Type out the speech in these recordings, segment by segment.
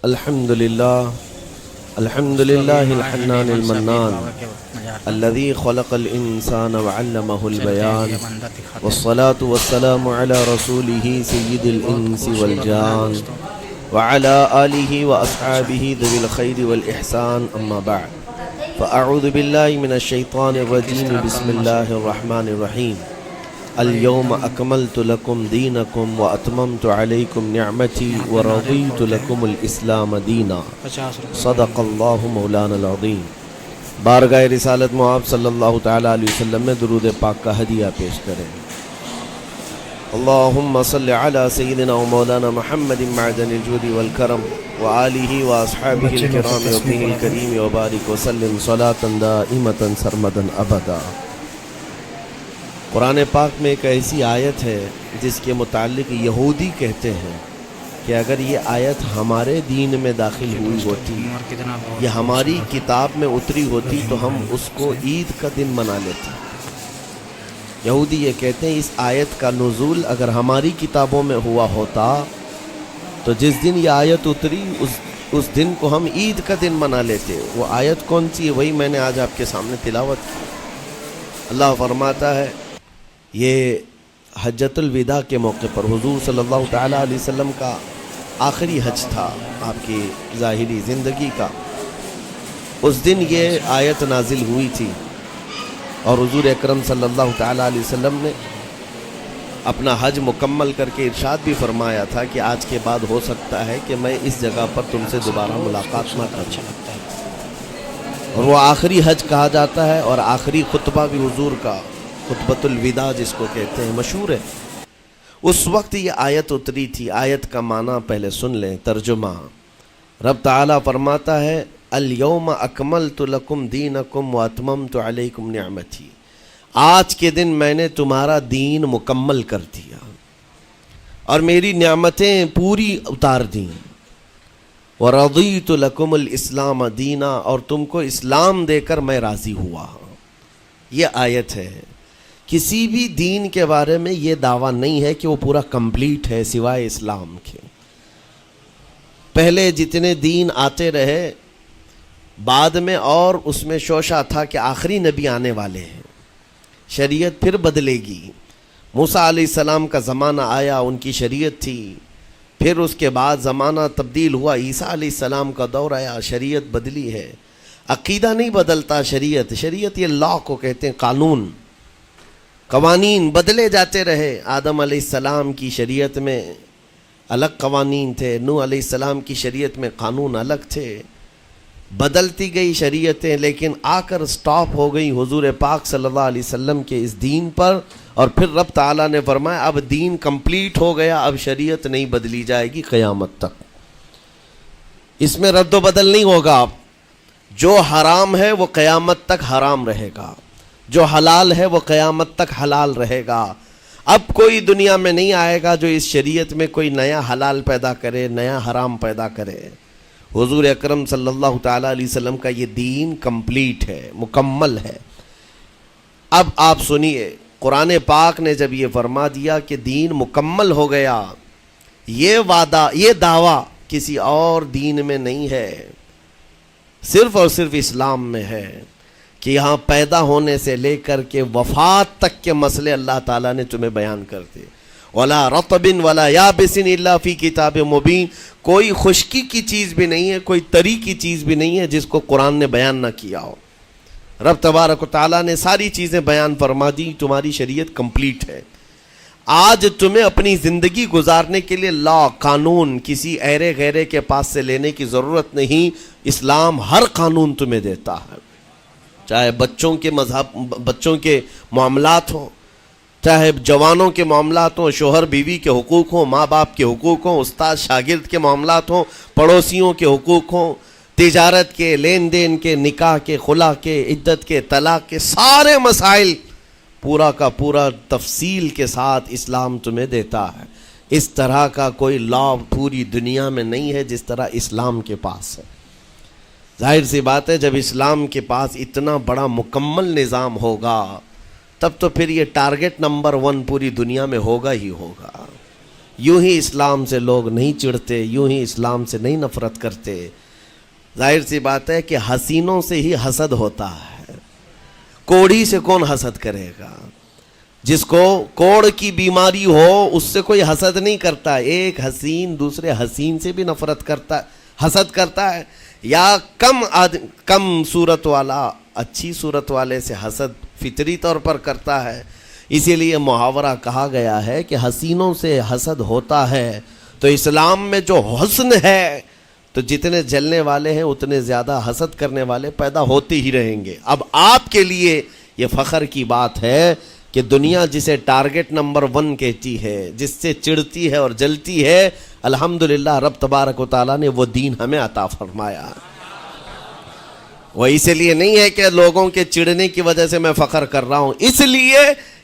الحمد لله الحنان المنان الذي خلق الإنسان وعلمه البيان والصلاة والسلام على رسوله سيد الإنس والجان وعلى آله وأصحابه ذوي الخير والإحسان أما بعد فأعوذ بالله من الشيطان الرجيم بسم الله الرحمن الرحيم اليوم أكملت لكم دينكم وأتممت عليكم نعمتي ورضيت لكم الإسلام دينا صدق الله مولانا العظيم۔ بارگاہ رسالت معاب صلی اللہ تعالی علیہ وسلم میں درود پاک کا ہدیہ پیش کریں۔ اللہم صل علی سیدنا و مولانا محمد معدن الجود والکرم وآلہ واصحابہ الکرام وابنہ الکریم وبارک وسلم صلاة دائمة سرمدا ابدا۔ قرآن پاک میں ایک ایسی آیت ہے جس کے متعلق یہودی کہتے ہیں کہ اگر یہ آیت ہمارے دین میں داخل ہوئی ہوتی یا ہماری کتاب میں اتری ہوتی تو ہم اس کو عید کا دن منا لیتے۔ یہودی یہ کہتے ہیں اس آیت کا نزول اگر ہماری کتابوں میں ہوا ہوتا تو جس دن یہ آیت اتری اس دن کو ہم عید کا دن منا لیتے۔ وہ آیت کون سی ہے وہی میں نے آج آپ کے سامنے تلاوت کی۔ اللہ فرماتا ہے یہ حجۃ الوداع کے موقع پر حضور صلی اللہ تعالیٰ علیہ وسلم کا آخری حج تھا آپ کی ظاہری زندگی کا۔ اس دن یہ آیت نازل ہوئی تھی اور حضور اکرم صلی اللہ تعالیٰ علیہ وسلم نے اپنا حج مکمل کر کے ارشاد بھی فرمایا تھا کہ آج کے بعد ہو سکتا ہے کہ میں اس جگہ پر تم سے دوبارہ ملاقات نہ کر سکتا۔ اور وہ آخری حج کہا جاتا ہے اور آخری خطبہ بھی حضور کا خطبۃ الوداع جس کو کہتے ہیں مشہور ہے۔ اس وقت یہ آیت اتری تھی۔ آیت کا معنی پہلے سن لیں، ترجمہ۔ رب تعالیٰ فرماتا ہے الیوم اکملت لکم دینکم واتممت علیکم نعمتی، آج کے دن میں نے تمہارا دین مکمل کر دیا اور میری نعمتیں پوری اتار دیں۔ ورضیت لکم الاسلام دینا، اور تم کو اسلام دے کر میں راضی ہوا۔ یہ آیت ہے۔ کسی بھی دین کے بارے میں یہ دعویٰ نہیں ہے کہ وہ پورا کمپلیٹ ہے سوائے اسلام کے۔ پہلے جتنے دین آتے رہے بعد میں اور اس میں شوشہ تھا کہ آخری نبی آنے والے ہیں، شریعت پھر بدلے گی۔ موسیٰ علیہ السلام کا زمانہ آیا، ان کی شریعت تھی، پھر اس کے بعد زمانہ تبدیل ہوا، عیسیٰ علیہ السلام کا دور آیا، شریعت بدلی ہے۔ عقیدہ نہیں بدلتا، شریعت یہ لا کو کہتے ہیں، قانون، قوانین بدلے جاتے رہے۔ آدم علیہ السلام کی شریعت میں الگ قوانین تھے، نوح علیہ السلام کی شریعت میں قانون الگ تھے، بدلتی گئی شریعتیں، لیکن آ کر سٹاپ ہو گئی حضور پاک صلی اللہ علیہ وسلم کے اس دین پر۔ اور پھر رب تعالیٰ نے فرمایا اب دین کمپلیٹ ہو گیا، اب شریعت نہیں بدلی جائے گی قیامت تک، اس میں رد و بدل نہیں ہوگا۔ جو حرام ہے وہ قیامت تک حرام رہے گا، جو حلال ہے وہ قیامت تک حلال رہے گا۔ اب کوئی دنیا میں نہیں آئے گا جو اس شریعت میں کوئی نیا حلال پیدا کرے، نیا حرام پیدا کرے۔ حضور اکرم صلی اللہ تعالیٰ علیہ وسلم کا یہ دین کمپلیٹ ہے، مکمل ہے۔ اب آپ سنیے، قرآن پاک نے جب یہ فرما دیا کہ دین مکمل ہو گیا، یہ وعدہ، یہ دعویٰ کسی اور دین میں نہیں ہے، صرف اور صرف اسلام میں ہے کہ یہاں پیدا ہونے سے لے کر کے وفات تک کے مسئلے اللہ تعالیٰ نے تمہیں بیان کر دیے۔ وَلَا رَطْبٍ وَلَا يَابِسٍ إِلَّا فِي كِتَابٍ مُبِينٍ، کوئی خشکی کی چیز بھی نہیں ہے، کوئی تری کی چیز بھی نہیں ہے جس کو قرآن نے بیان نہ کیا ہو۔ رب تبارک و تعالیٰ نے ساری چیزیں بیان فرما دی، تمہاری شریعت کمپلیٹ ہے۔ آج تمہیں اپنی زندگی گزارنے کے لیے لا، قانون کسی ایرے غیرے کے پاس سے لینے کی ضرورت نہیں۔ اسلام ہر قانون تمہیں دیتا ہے، چاہے بچوں کے معاملات ہوں، چاہے جوانوں کے معاملات ہوں، شوہر بیوی کے حقوق ہوں، ماں باپ کے حقوق ہوں، استاد شاگرد کے معاملات ہوں، پڑوسیوں کے حقوق ہوں، تجارت کے، لین دین کے، نکاح کے، خلا کے، عدت کے، طلاق کے، سارے مسائل پورا کا پورا تفصیل کے ساتھ اسلام تمہیں دیتا ہے۔ اس طرح کا کوئی لا پوری دنیا میں نہیں ہے جس طرح اسلام کے پاس ہے۔ ظاہر سی بات ہے جب اسلام کے پاس اتنا بڑا مکمل نظام ہوگا تب تو پھر یہ ٹارگٹ نمبر 1 پوری دنیا میں ہوگا ہی ہوگا۔ یوں ہی اسلام سے لوگ نہیں چڑھتے، یوں ہی اسلام سے نہیں نفرت کرتے۔ ظاہر سی بات ہے کہ حسینوں سے ہی حسد ہوتا ہے، کوڑی سے کون حسد کرے گا؟ جس کو کوڑ کی بیماری ہو اس سے کوئی حسد نہیں کرتا۔ ایک حسین دوسرے حسین سے بھی نفرت کرتا، حسد کرتا ہے، یا کم صورت والا اچھی صورت والے سے حسد فطری طور پر کرتا ہے۔ اسی لیے محاورہ کہا گیا ہے کہ حسینوں سے حسد ہوتا ہے، تو اسلام میں جو حسن ہے تو جتنے جلنے والے ہیں اتنے زیادہ حسد کرنے والے پیدا ہوتے ہی رہیں گے۔ اب آپ کے لیے یہ فخر کی بات ہے کہ دنیا جسے ٹارگٹ نمبر 1 کہتی ہے، جس سے چڑھتی ہے اور جلتی ہے، الحمدللہ رب تبارک و تعالیٰ نے وہ دین ہمیں عطا فرمایا۔ وہ اس لیے نہیں ہے کہ لوگوں کے چڑھنے کی وجہ سے میں فخر کر رہا ہوں، اس لیے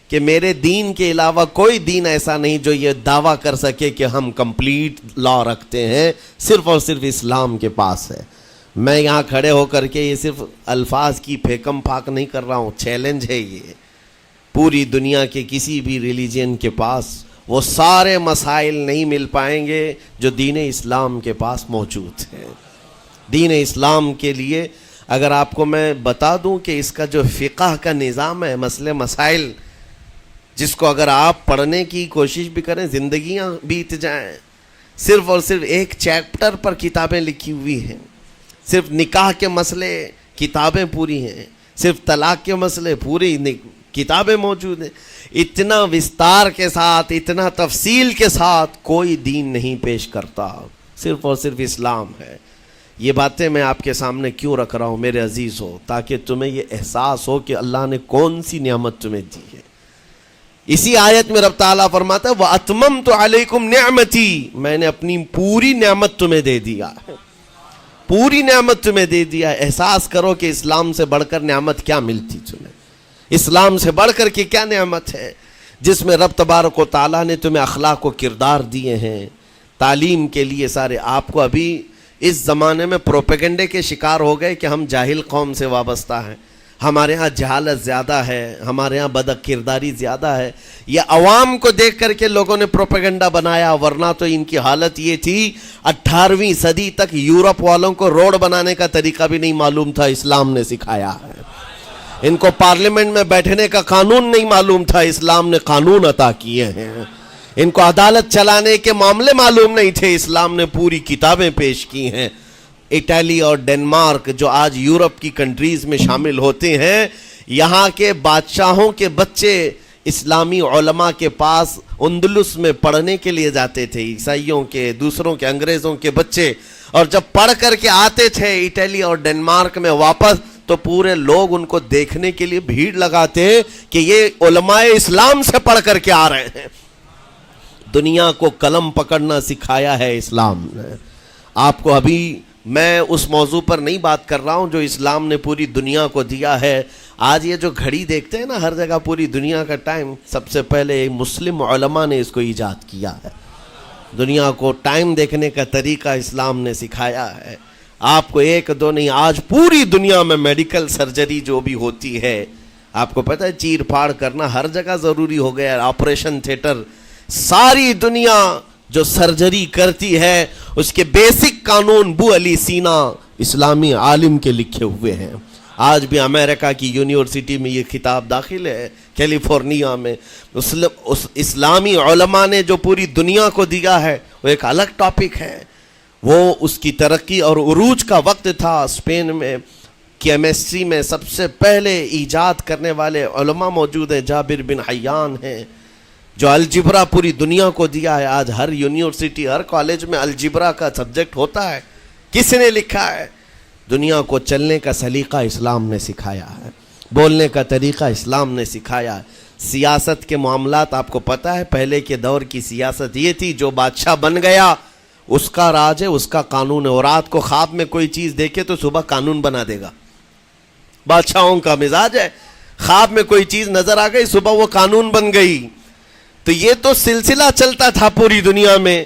کہ میرے دین کے علاوہ کوئی دین ایسا نہیں جو یہ دعویٰ کر سکے کہ ہم کمپلیٹ لا رکھتے ہیں، صرف اور صرف اسلام کے پاس ہے۔ میں یہاں کھڑے ہو کر کے یہ صرف الفاظ کی پھیکم پھاک نہیں کر رہا ہوں، چیلنج ہے یہ۔ پوری دنیا کے کسی بھی ریلیجن کے پاس وہ سارے مسائل نہیں مل پائیں گے جو دین اسلام کے پاس موجود ہیں۔ دین اسلام کے لیے اگر آپ کو میں بتا دوں کہ اس کا جو فقہ کا نظام ہے، مسئلے مسائل، جس کو اگر آپ پڑھنے کی کوشش بھی کریں زندگیاں بیت جائیں، صرف اور صرف ایک چیپٹر پر کتابیں لکھی ہوئی ہیں، صرف نکاح کے مسئلے کتابیں پوری ہیں، صرف طلاق کے مسئلے پوری کتابیں موجود ہیں۔ اتنا وستار کے ساتھ، اتنا تفصیل کے ساتھ کوئی دین نہیں پیش کرتا، صرف اور صرف اسلام ہے۔ یہ باتیں میں آپ کے سامنے کیوں رکھ رہا ہوں میرے عزیز ہو؟ تاکہ تمہیں یہ احساس ہو کہ اللہ نے کون سی نعمت تمہیں دی ہے۔ اسی آیت میں رب تعالیٰ فرماتا ہے وَأَتْمَمْتُ عَلَيْكُمْ نِعْمَتِي، میں نے اپنی پوری نعمت تمہیں دے دیا ہے، پوری نعمت تمہیں دے دیا ہے۔ احساس کرو کہ اسلام سے بڑھ کر نعمت کیا ملتی تمہیں، اسلام سے بڑھ کر کے کیا نعمت ہے، جس میں رب تبارک و تعالیٰ نے تمہیں اخلاق و کردار دیے ہیں، تعلیم کے لیے سارے۔ آپ کو ابھی اس زمانے میں پروپیگنڈے کے شکار ہو گئے کہ ہم جاہل قوم سے وابستہ ہیں، ہمارے ہاں جہالت زیادہ ہے، ہمارے ہاں بد کرداری زیادہ ہے۔ یہ عوام کو دیکھ کر کے لوگوں نے پروپیگنڈا بنایا، ورنہ تو ان کی حالت یہ تھی 18ویں صدی تک یورپ والوں کو روڈ بنانے کا طریقہ بھی نہیں معلوم تھا، اسلام نے سکھایا ہے۔ ان کو پارلیمنٹ میں بیٹھنے کا قانون نہیں معلوم تھا، اسلام نے قانون عطا کیے ہیں۔ ان کو عدالت چلانے کے معاملے معلوم نہیں تھے، اسلام نے پوری کتابیں پیش کی ہیں۔ اٹلی اور ڈنمارک جو آج یورپ کی کنٹریز میں شامل ہوتے ہیں، یہاں کے بادشاہوں کے بچے اسلامی علماء کے پاس اندلس میں پڑھنے کے لیے جاتے تھے، عیسائیوں کے، دوسروں کے، انگریزوں کے بچے، اور جب پڑھ کر کے آتے تھے اٹلی اور ڈنمارک میں واپس، تو پورے لوگ ان کو دیکھنے کے لیے بھیڑ لگاتے کہ یہ علماء اسلام سے پڑھ کر کے آ رہے ہیں۔ دنیا کو قلم پکڑنا سکھایا ہے اسلام نے۔ آپ کو ابھی میں اس موضوع پر نہیں بات کر رہا ہوں جو اسلام نے پوری دنیا کو دیا ہے۔ آج یہ جو گھڑی دیکھتے ہیں نا ہر جگہ پوری دنیا کا ٹائم، سب سے پہلے مسلم علماء نے اس کو ایجاد کیا ہے۔ دنیا کو ٹائم دیکھنے کا طریقہ اسلام نے سکھایا ہے۔ آپ کو ایک دو نہیں، آج پوری دنیا میں میڈیکل سرجری جو بھی ہوتی ہے، آپ کو پتہ ہے چیر پھاڑ کرنا ہر جگہ ضروری ہو گیا ہے، آپریشن تھیٹر، ساری دنیا جو سرجری کرتی ہے اس کے بیسک قانون بو علی سینا اسلامی عالم کے لکھے ہوئے ہیں۔ آج بھی امریکہ کی یونیورسٹی میں یہ کتاب داخل ہے، کیلیفورنیا میں۔ اسلامی علماء نے جو پوری دنیا کو دیا ہے وہ ایک الگ ٹاپک ہے۔ وہ اس کی ترقی اور عروج کا وقت تھا۔ اسپین میں کیمسٹری میں سب سے پہلے ایجاد کرنے والے علماء موجود ہیں، جابر بن حیان ہیں، جو الجبرا پوری دنیا کو دیا ہے۔ آج ہر یونیورسٹی، ہر کالج میں الجبرا کا سبجیکٹ ہوتا ہے۔ کس نے لکھا ہے؟ دنیا کو چلنے کا سلیقہ اسلام نے سکھایا ہے، بولنے کا طریقہ اسلام نے سکھایا ہے۔ سیاست کے معاملات آپ کو پتہ ہے، پہلے کے دور کی سیاست یہ تھی جو بادشاہ بن گیا اس کا راج ہے، اس کا قانون ہے، اور رات کو خواب میں کوئی چیز دیکھے تو صبح قانون بنا دے گا۔ بادشاہوں کا مزاج ہے، خواب میں کوئی چیز نظر آ گئی صبح وہ قانون بن گئی۔ تو یہ تو سلسلہ چلتا تھا پوری دنیا میں،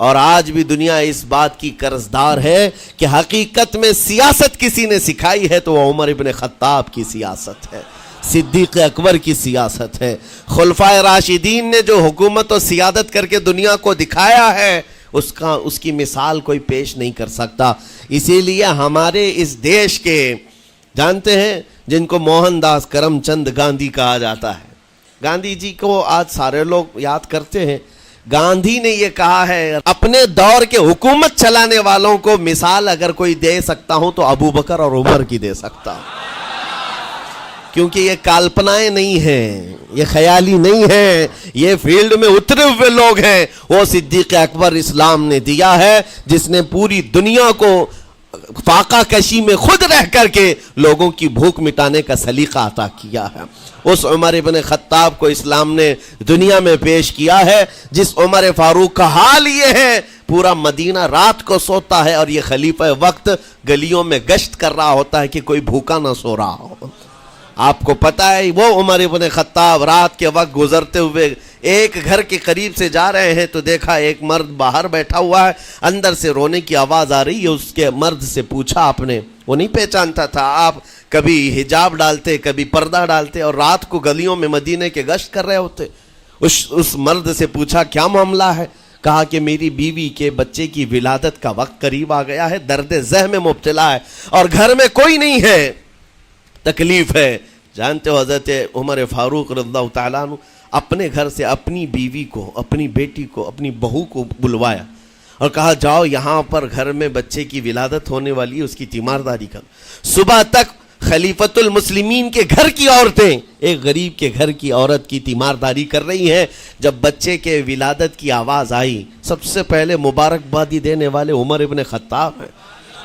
اور آج بھی دنیا اس بات کی قرضدار ہے کہ حقیقت میں سیاست کسی نے سکھائی ہے تو وہ عمر ابن خطاب کی سیاست ہے۔ صدیق اکبر کی سیاست ہے. خلفائے راشدین نے جو حکومت و سیادت کر کے دنیا کو دکھایا ہے اس کی مثال کوئی پیش نہیں کر سکتا. اسی لیے ہمارے اس دیش کے جانتے ہیں جن کو موہن داس کرم چند گاندھی کہا جاتا ہے, گاندھی جی کو آج سارے لوگ یاد کرتے ہیں. گاندھی نے یہ کہا ہے اپنے دور کے حکومت چلانے والوں کو مثال اگر کوئی دے سکتا ہوں تو ابو بکر اور عمر کی دے سکتا ہوں, کیونکہ یہ کالپنائیں نہیں ہیں, یہ خیالی نہیں ہیں, یہ فیلڈ میں اترے ہوئے لوگ ہیں. وہ صدیق اکبر اسلام نے دیا ہے جس نے پوری دنیا کو فاقہ کشی میں خود رہ کر کے لوگوں کی بھوک مٹانے کا سلیقہ عطا کیا ہے. اس عمر ابن خطاب کو اسلام نے دنیا میں پیش کیا ہے جس عمر فاروق کا حال یہ ہے پورا مدینہ رات کو سوتا ہے اور یہ خلیفہ وقت گلیوں میں گشت کر رہا ہوتا ہے کہ کوئی بھوکا نہ سو رہا ہو. آپ کو پتا ہے وہ عمر ابن خطاب رات کے وقت گزرتے ہوئے ایک گھر کے قریب سے جا رہے ہیں تو دیکھا ایک مرد باہر بیٹھا ہوا ہے, اندر سے رونے کی آواز آ رہی ہے. اس کے مرد سے پوچھا آپ نے, وہ نہیں پہچانتا تھا, آپ کبھی حجاب ڈالتے کبھی پردہ ڈالتے اور رات کو گلیوں میں مدینے کے گشت کر رہے ہوتے. اس مرد سے پوچھا کیا معاملہ ہے؟ کہا کہ میری بیوی کے بچے کی ولادت کا وقت قریب آ گیا ہے, درد ذہ میں مبتلا ہے اور گھر میں کوئی نہیں ہے, تکلیف ہے. جانتے ہو حضرت عمر فاروق رضی اللہ تعالیٰ عنہ اپنے گھر سے اپنی بیوی کو, اپنی بیٹی کو, اپنی بہو کو بلوایا اور کہا جاؤ یہاں پر گھر میں بچے کی ولادت ہونے والی ہے, اس کی تیمارداری کر. صبح تک خلیفۃ المسلمین کے گھر کی عورتیں ایک غریب کے گھر کی عورت کی تیمارداری کر رہی ہیں. جب بچے کے ولادت کی آواز آئی سب سے پہلے مبارکبادی دینے والے عمر ابن خطاب ہیں.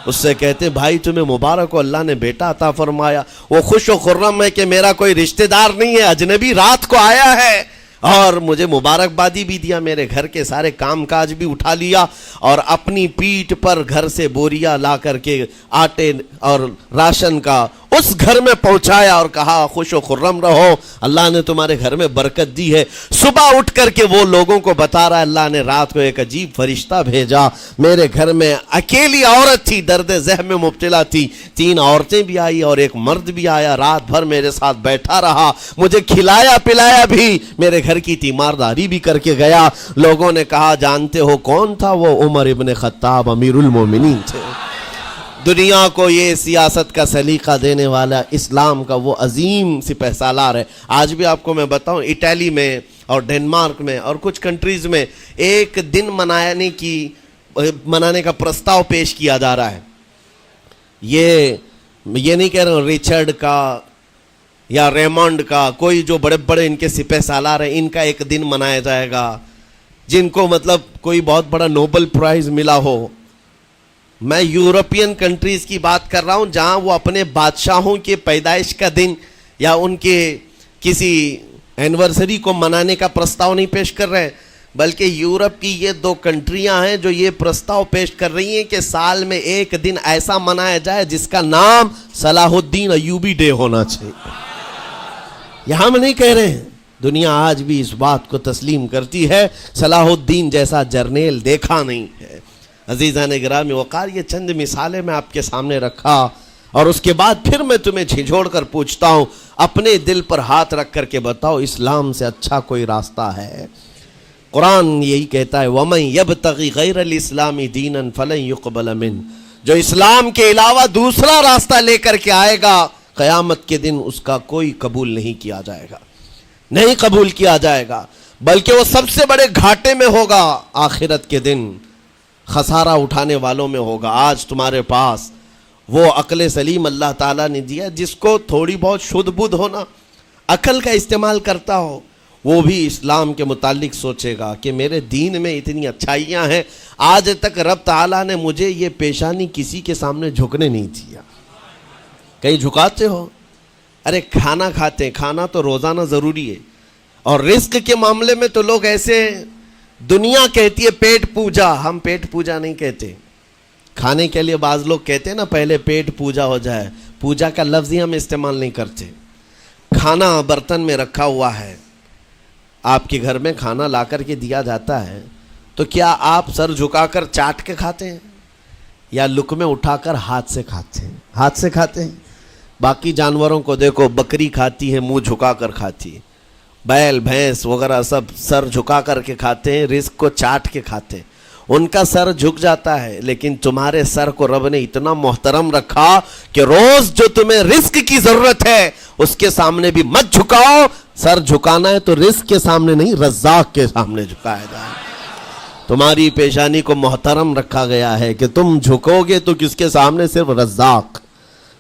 اس سے کہتے بھائی تمہیں مبارک ہو, اللہ نے بیٹا عطا فرمایا. وہ خوش و خرم ہے کہ میرا کوئی رشتہ دار نہیں ہے, اجنبی رات کو آیا ہے اور مجھے مبارکبادی بھی دیا, میرے گھر کے سارے کام کاج بھی اٹھا لیا اور اپنی پیٹھ پر گھر سے بوریا لا کر کے آٹے اور راشن کا اس گھر میں پہنچایا اور کہا خوش و خرم رہو, اللہ نے تمہارے گھر میں برکت دی ہے. صبح اٹھ کر کے وہ لوگوں کو بتا رہا ہے اللہ نے رات کو ایک عجیب فرشتہ بھیجا, میرے گھر میں اکیلی عورت تھی, درد ذہ میں مبتلا تھی, 3 عورتیں بھی آئی اور ایک مرد بھی آیا, رات بھر میرے ساتھ بیٹھا رہا, مجھے کھلایا پلایا بھی, میرے گھر کی تیمارداری بھی کر کے گیا. لوگوں نے کہا جانتے ہو کون تھا؟ وہ عمر ابن خطاب امیر المومنین تھے. دنیا کو یہ سیاست کا سلیقہ دینے والا اسلام کا وہ عظیم سپہ سالار ہے. آج بھی آپ کو میں بتاؤں اٹلی میں اور ڈنمارک میں اور کچھ کنٹریز میں ایک دن منانے کا پرستاؤ پیش کیا جا رہا ہے. یہ نہیں کہہ رہا ہوں ریچرڈ کا یا ریمونڈ کا, کوئی جو بڑے بڑے ان کے سپہ سالار ہیں ان کا ایک دن منایا جائے گا جن کو مطلب کوئی بہت بڑا نوبل پرائز ملا ہو. میں یورپین کنٹریز کی بات کر رہا ہوں جہاں وہ اپنے بادشاہوں کے پیدائش کا دن یا ان کے کسی اینیورسری کو منانے کا پرستاؤ نہیں پیش کر رہے, بلکہ یورپ کی یہ 2 کنٹریاں ہیں جو یہ پرستاؤ پیش کر رہی ہیں کہ سال میں ایک دن ایسا منایا جائے جس کا نام صلاح الدین ایوبی ڈے ہونا چاہیے. یہ ہم نہیں کہہ رہے ہیں, دنیا آج بھی اس بات کو تسلیم کرتی ہے, صلاح الدین جیسا جرنیل دیکھا نہیں ہے. عزیزان گرامی وقار, یہ چند مثالیں میں آپ کے سامنے رکھا اور اس کے بعد پھر میں تمہیں جھنجھوڑ کر پوچھتا ہوں, اپنے دل پر ہاتھ رکھ کر کے بتاؤ اسلام سے اچھا کوئی راستہ ہے؟ قرآن یہی کہتا ہے وَمَن يَبْتَغِ غَيْرَ الْإِسْلَامِ دِينًا فَلَن يُقْبَلَ مِنْهُ, جو اسلام کے علاوہ دوسرا راستہ لے کر کے آئے گا قیامت کے دن اس کا کوئی قبول نہیں کیا جائے گا, نہیں قبول کیا جائے گا, بلکہ وہ سب سے بڑے گھاٹے میں ہوگا, آخرت کے دن خسارہ اٹھانے والوں میں ہوگا. آج تمہارے پاس وہ عقل سلیم اللہ تعالیٰ نے دیا جس کو تھوڑی بہت شدھ بدھ ہونا, عقل کا استعمال کرتا ہو, وہ بھی اسلام کے متعلق سوچے گا کہ میرے دین میں اتنی اچھائیاں ہیں, آج تک رب تعالیٰ نے مجھے یہ پیشانی کسی کے سامنے جھکنے نہیں دیا. کہیں جھکاتے ہو؟ ارے کھانا کھاتے ہیں, کھانا تو روزانہ ضروری ہے, اور رزق کے معاملے میں تو لوگ ایسے, دنیا کہتی ہے پیٹ پوجا, ہم پیٹ پوجا نہیں کہتے. کھانے کے لیے بعض لوگ کہتے ہیں نا پہلے پیٹ پوجا ہو جائے, پوجا کا لفظ ہی ہم استعمال نہیں کرتے. کھانا برتن میں رکھا ہوا ہے, آپ کے گھر میں کھانا لا کر کے دیا جاتا ہے, تو کیا آپ سر جھکا کر چاٹ کے کھاتے ہیں یا لقمے اٹھا کر ہاتھ سے کھاتے ہیں؟ ہاتھ سے کھاتے ہیں. باقی جانوروں کو دیکھو، بکری کھاتی ہے منہ جھکا کر کھاتی ہے، بیل بھینس وغیرہ سب سر جھکا کر کے کھاتے ہیں، رزق کو چاٹ کے کھاتے ہیں، ان کا سر جھک جاتا ہے. لیکن تمہارے سر کو رب نے اتنا محترم رکھا کہ روز جو تمہیں رزق کی ضرورت ہے اس کے سامنے بھی مت جھکاؤ. سر جھکانا ہے تو رزق کے سامنے نہیں، رزاق کے سامنے جھکایا جائے. تمہاری پیشانی کو محترم رکھا گیا ہے کہ تم جھکو گے تو کس کے سامنے؟ صرف رزاق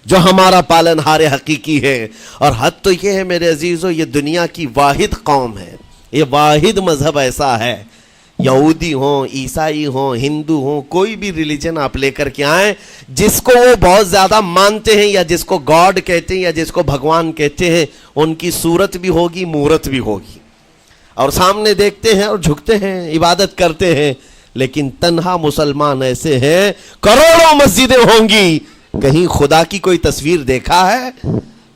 جو ہمارا پالنہار حقیقی ہے. اور حد تو یہ ہے میرے عزیزو، یہ دنیا کی واحد قوم ہے، یہ واحد مذہب ایسا ہے، یہودی ہوں، عیسائی ہوں، ہندو ہوں، کوئی بھی ریلیجن آپ لے کر کے آئیں، جس کو وہ بہت زیادہ مانتے ہیں یا جس کو گاڈ کہتے ہیں یا جس کو بھگوان کہتے ہیں، ان کی صورت بھی ہوگی، مورت بھی ہوگی، اور سامنے دیکھتے ہیں اور جھکتے ہیں، عبادت کرتے ہیں. لیکن تنہا مسلمان ایسے ہیں، کروڑوں مسجدیں ہوں گی، کہیں خدا کی کوئی تصویر دیکھا ہے؟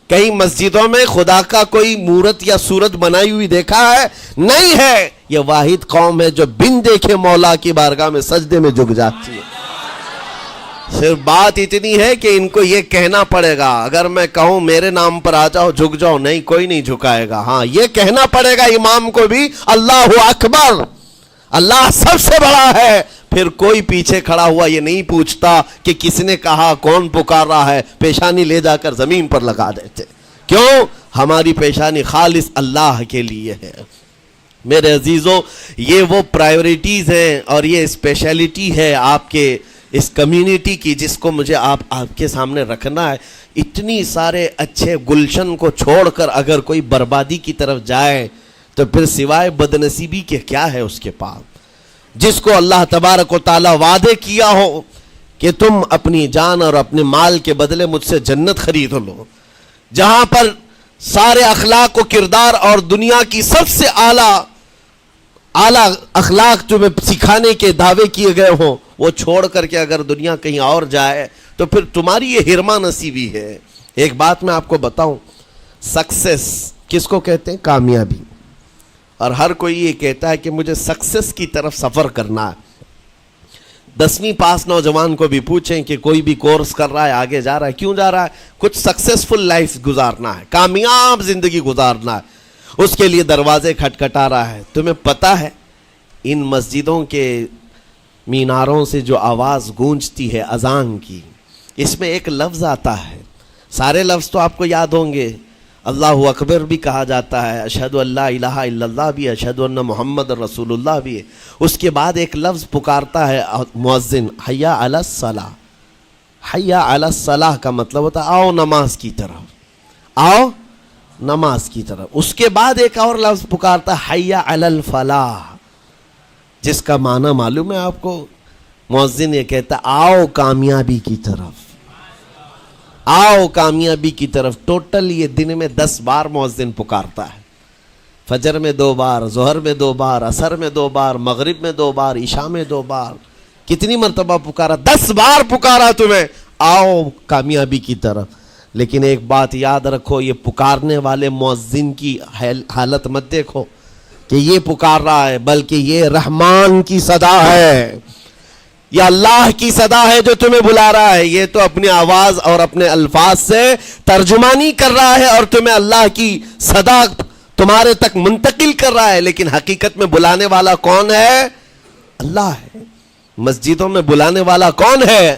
کہیں مسجدوں میں خدا کا کوئی مورت یا صورت بنائی ہوئی دیکھا ہے؟ نہیں ہے. یہ واحد قوم ہے جو بن دیکھے مولا کی بارگاہ میں سجدے میں جھک جاتی ہے. صرف بات اتنی ہے کہ ان کو یہ کہنا پڑے گا، اگر میں کہوں میرے نام پر آ جاؤ جھک جاؤ، نہیں، کوئی نہیں جھکائے گا. ہاں، یہ کہنا پڑے گا امام کو بھی، اللہ اکبر، اللہ سب سے بڑا ہے. پھر کوئی پیچھے کھڑا ہوا یہ نہیں پوچھتا کہ کس نے کہا، کون پکار رہا ہے، پیشانی لے جا کر زمین پر لگا دیتے. کیوں؟ ہماری پیشانی خالص اللہ کے لیے ہے. میرے عزیزو، یہ وہ پرائیورٹیز ہیں اور یہ اسپیشلٹی ہے آپ کے اس کمیونٹی کی، جس کو مجھے آپ کے سامنے رکھنا ہے. اتنی سارے اچھے گلشن کو چھوڑ کر اگر کوئی بربادی کی طرف جائے تو پھر سوائے بدنصیبی کے کیا ہے اس کے پاس؟ جس کو اللہ تبارک و تعالیٰ وعدے کیا ہو کہ تم اپنی جان اور اپنے مال کے بدلے مجھ سے جنت خرید لو، جہاں پر سارے اخلاق و کردار اور دنیا کی سب سے اعلیٰ اخلاق تمہیں سکھانے کے دعوے کیے گئے ہوں، وہ چھوڑ کر کے اگر دنیا کہیں اور جائے تو پھر تمہاری یہ ہرما نصیبی ہے. ایک بات میں آپ کو بتاؤں، سکسیس کس کو کہتے ہیں؟ کامیابی. اور ہر کوئی یہ کہتا ہے کہ مجھے سکسیس کی طرف سفر کرنا ہے. 10ویں پاس نوجوان کو بھی پوچھیں کہ کوئی بھی کورس کر رہا ہے، آگے جا رہا ہے، کیوں جا رہا ہے؟ کچھ سکسیسفل لائف گزارنا ہے، کامیاب زندگی گزارنا ہے، اس کے لیے دروازے کھٹکھٹا رہا ہے. تمہیں پتہ ہے ان مسجدوں کے میناروں سے جو آواز گونجتی ہے اذان کی، اس میں ایک لفظ آتا ہے، سارے لفظ تو آپ کو یاد ہوں گے، اللہ اکبر بھی کہا جاتا ہے، اشہد ان لا الہ الا اللہ بھی، اشہد ان محمد رسول اللہ بھی ہے. اس کے بعد ایک لفظ پکارتا ہے مؤذن، حی علی الصلاۃ. حی علی الصلاۃ کا مطلب ہوتا ہے آؤ نماز کی طرف، آؤ نماز کی طرف. اس کے بعد ایک اور لفظ پکارتا ہے حی علی الفلاح، جس کا معنی معلوم ہے آپ کو؟ مؤذن یہ کہتا ہے آؤ کامیابی کی طرف، آؤ کامیابی کی طرف. ٹوٹل یہ دن میں 10 بار مؤذن پکارتا ہے. فجر میں 2 بار، ظہر میں 2 بار، عصر میں 2 بار، مغرب میں 2 بار، عشاء میں 2 بار. کتنی مرتبہ پکارا؟ 10 بار پکارا تمہیں، آؤ کامیابی کی طرف. لیکن ایک بات یاد رکھو، یہ پکارنے والے مؤذن کی حالت مت دیکھو کہ یہ پکار رہا ہے، بلکہ یہ رحمان کی صدا ہے، یہ اللہ کی صدا ہے جو تمہیں بلا رہا ہے. یہ تو اپنی آواز اور اپنے الفاظ سے ترجمانی کر رہا ہے اور تمہیں اللہ کی صدا تمہارے تک منتقل کر رہا ہے. لیکن حقیقت میں بلانے والا کون ہے؟ اللہ ہے. مسجدوں میں بلانے والا کون ہے؟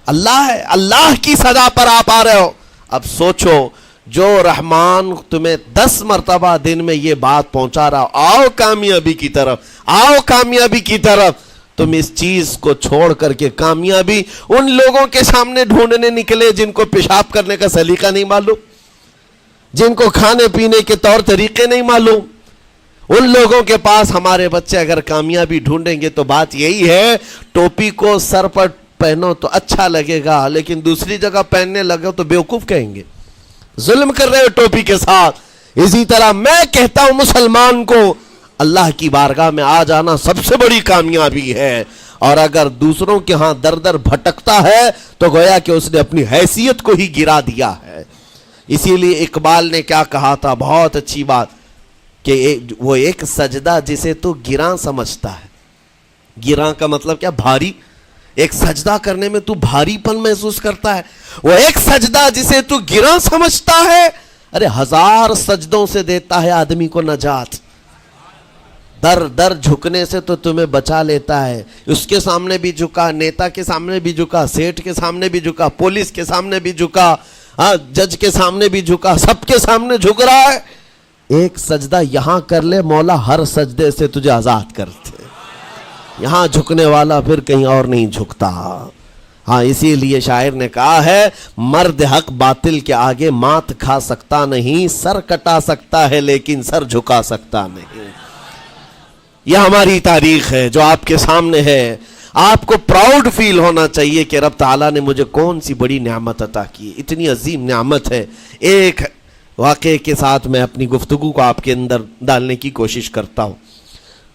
اللہ ہے. اللہ کی صدا پر آپ آ رہے ہو. اب سوچو، جو رحمان تمہیں 10 مرتبہ دن میں یہ بات پہنچا رہا، آؤ کامیابی کی طرف، آؤ کامیابی کی طرف، تم اس چیز کو چھوڑ کر کے کامیابی ان لوگوں کے سامنے ڈھونڈنے نکلے جن کو پیشاب کرنے کا سلیقہ نہیں معلوم، جن کو کھانے پینے کے طور طریقے نہیں معلوم. ان لوگوں کے پاس ہمارے بچے اگر کامیابی ڈھونڈیں گے تو بات یہی ہے، ٹوپی کو سر پر پہنو تو اچھا لگے گا، لیکن دوسری جگہ پہننے لگو تو بیوقوف کہیں گے، ظلم کر رہے ہو ٹوپی کے ساتھ. اسی طرح میں کہتا ہوں مسلمان کو اللہ کی بارگاہ میں آ جانا سب سے بڑی کامیابی ہے. اور اگر دوسروں کے ہاں در در بھٹکتا ہے تو گویا کہ اس نے اپنی حیثیت کو ہی گرا دیا ہے. اسی لیے اقبال نے کیا کہا تھا، بہت اچھی بات، کہ وہ ایک سجدہ جسے تو گراں سمجھتا ہے. گراں کا مطلب کیا؟ بھاری. ایک سجدہ کرنے میں تو بھاری پن محسوس کرتا ہے، وہ ایک سجدہ جسے تو گراں سمجھتا ہے، ارے 1000 سجدوں سے دیتا ہے آدمی کو نجات۔ در در جھکنے سے تو تمہیں بچا لیتا ہے، اس کے سامنے بھی جھکا، نیتا کے سامنے بھی جھکا، سیٹھ کے سامنے بھی جھکا، پولیس کے سامنے بھی جھکا، جج کے سامنے بھی جھکا، سب کے سامنے جھک رہا ہے۔ ایک سجدہ یہاں کر لے، مولا ہر سجدے سے تجھے آزاد کرتے۔ یہاں جھکنے والا پھر کہیں اور نہیں جھکتا۔ ہاں اسی لیے شاعر نے کہا ہے، مرد حق باطل کے آگے مات کھا سکتا نہیں، سر کٹا سکتا ہے لیکن سر جھکا سکتا نہیں۔ یہ ہماری تاریخ ہے جو آپ کے سامنے ہے۔ آپ کو پراؤڈ فیل ہونا چاہیے کہ رب تعالیٰ نے مجھے کون سی بڑی نعمت عطا کی، اتنی عظیم نعمت ہے۔ ایک واقعے کے ساتھ میں اپنی گفتگو کو آپ کے اندر ڈالنے کی کوشش کرتا ہوں۔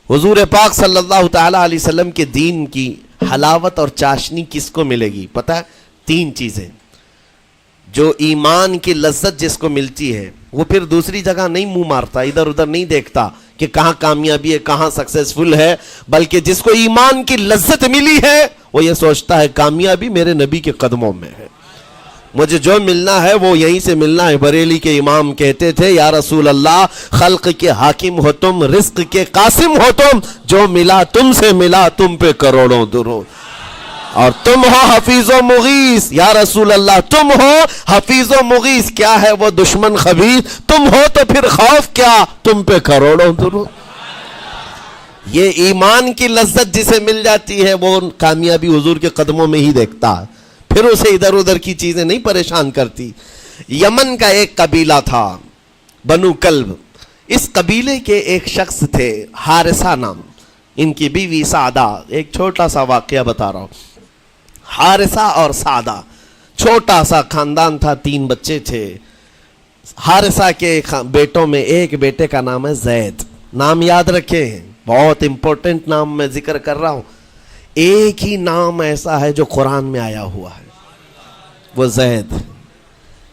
حضور پاک صلی اللہ تعالیٰ علیہ وسلم کے دین کی حلاوت اور چاشنی کس کو ملے گی پتہ ہے؟ 3 چیزیں۔ جو ایمان کی لذت جس کو ملتی ہے وہ پھر دوسری جگہ نہیں منہ مارتا، ادھر ادھر نہیں دیکھتا کہ کہاں کامیابی ہے، کہاں سکسیسفل ہے، بلکہ جس کو ایمان کی لذت ملی ہے وہ یہ سوچتا ہے کامیابی میرے نبی کے قدموں میں ہے، مجھے جو ملنا ہے وہ یہیں سے ملنا ہے۔ بریلی کے امام کہتے تھے، یا رسول اللہ خلق کے حاکم ہو تم، رزق کے قاسم ہو تم، جو ملا تم سے ملا تم پہ کروڑوں درود، اور تم ہو حفیظ و مغیث، یا رسول اللہ تم ہو حفیظ و مغیث، کیا ہے وہ دشمن خبیث، تم ہو تو پھر خوف کیا، تم پہ کروڑوں درود۔ یہ ایمان کی لذت جسے مل جاتی ہے وہ کامیابی حضور کے قدموں میں ہی دیکھتا ہے، پھر اسے ادھر ادھر کی چیزیں نہیں پریشان کرتی۔ یمن کا ایک قبیلہ تھا بنو کلب، اس قبیلے کے ایک شخص تھے حارثہ نام، ان کی بیوی سعدہ۔ ایک چھوٹا سا واقعہ بتا رہا ہوں۔ حارثہ اور سعدہ چھوٹا سا خاندان تھا، 3 بچے تھے۔ حارثہ کے بیٹوں میں ایک بیٹے کا نام ہے زید، نام یاد رکھے ہیں، بہت امپورٹنٹ نام میں ذکر کر رہا ہوں۔ ایک ہی نام ایسا ہے جو قرآن میں آیا ہوا ہے، وہ زید۔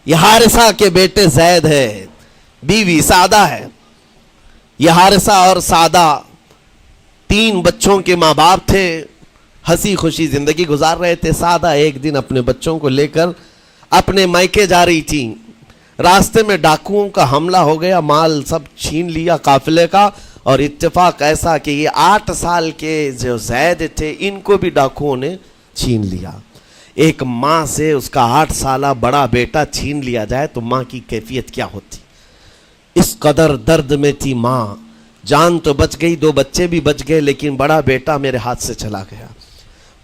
یہ حارثہ کے بیٹے زید ہے، بیوی سعدہ ہے۔ یہ حارثہ اور سعدہ 3 بچوں کے ماں باپ تھے، ہنسی خوشی زندگی گزار رہے تھے۔ سعدہ ایک دن اپنے بچوں کو لے کر اپنے مائکے جا رہی تھی، راستے میں ڈاکوؤں کا حملہ ہو گیا، مال سب چھین لیا قافلے کا، اور اتفاق ایسا کہ یہ 8 سال کے جو زید تھے ان کو بھی ڈاکوؤں نے چھین لیا۔ ایک ماں سے اس کا 8 سالہ بڑا بیٹا چھین لیا جائے تو ماں کی کیفیت کیا ہوتی؟ اس قدر درد میں تھی ماں، جان تو بچ گئی، 2 بچے بھی بچ گئے، لیکن بڑا بیٹا میرے ہاتھ سے چلا گیا۔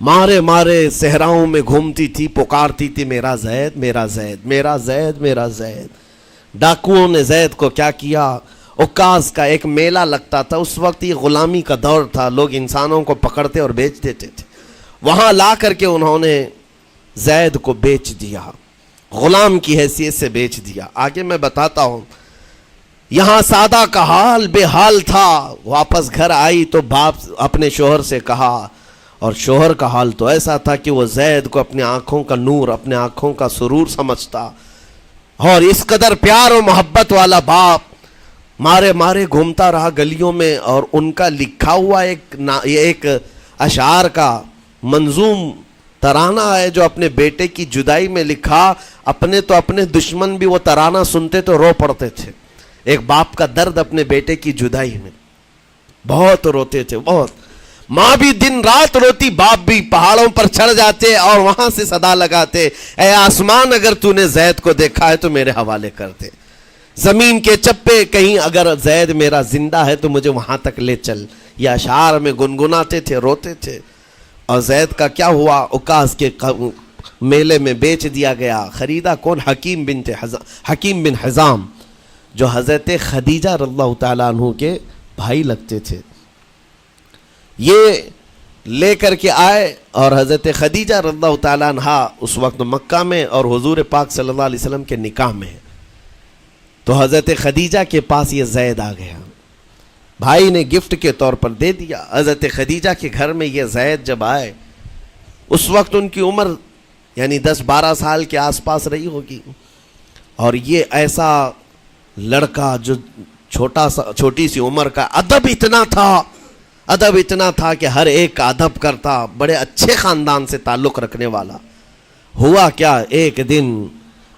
مارے مارے صحراؤں میں گھومتی تھی، پکارتی تھی میرا زید میرا زید میرا زید میرا زید۔ ڈاکوؤں نے زید کو کیا کیا؟ عکاظ کا ایک میلہ لگتا تھا، اس وقت یہ غلامی کا دور تھا، لوگ انسانوں کو پکڑتے اور بیچ دیتے تھے، وہاں لا کر کے انہوں نے زید کو بیچ دیا، غلام کی حیثیت سے بیچ دیا۔ آگے میں بتاتا ہوں۔ یہاں سعدہ کا حال بے حال تھا، واپس گھر آئی تو باپ اپنے شوہر سے کہا، اور شوہر کا حال تو ایسا تھا کہ وہ زید کو اپنے آنکھوں کا نور، اپنے آنکھوں کا سرور سمجھتا، اور اس قدر پیار و محبت والا باپ مارے مارے گھومتا رہا گلیوں میں، اور ان کا لکھا ہوا ایک اشعار کا منظوم ترانہ ہے جو اپنے بیٹے کی جدائی میں لکھا۔ اپنے تو اپنے دشمن بھی وہ ترانہ سنتے تو رو پڑتے تھے۔ ایک باپ کا درد اپنے بیٹے کی جدائی میں، بہت روتے تھے، بہت۔ ماں بھی دن رات روتی، باپ بھی پہاڑوں پر چڑھ جاتے اور وہاں سے صدا لگاتے، اے آسمان اگر تو نے زید کو دیکھا ہے تو میرے حوالے کر دے، زمین کے چپے کہیں اگر زید میرا زندہ ہے تو مجھے وہاں تک لے چل۔ یہ اشعار میں گنگناتے تھے، روتے تھے۔ اور زید کا کیا ہوا؟ عکاظ کے میلے میں بیچ دیا گیا۔ خریدا کون؟ حکیم بن حزام، جو حضرت خدیجہ رضی اللہ تعالیٰ عنہ کے بھائی لگتے تھے۔ یہ لے کر کے آئے، اور حضرت خدیجہ رضی اللہ تعالیٰ عنہ اس وقت مکہ میں اور حضور پاک صلی اللہ علیہ وسلم کے نکاح میں، تو حضرت خدیجہ کے پاس یہ زید آ گیا، بھائی نے گفٹ کے طور پر دے دیا۔ حضرت خدیجہ کے گھر میں یہ زید جب آئے، اس وقت ان کی عمر یعنی 10-12 سال کے آس پاس رہی ہوگی، اور یہ ایسا لڑکا جو چھوٹی سی عمر کا، ادب اتنا تھا، ادب اتنا تھا کہ ہر ایک کا ادب کرتا, بڑے اچھے خاندان سے تعلق رکھنے والا. ہوا کیا, ایک دن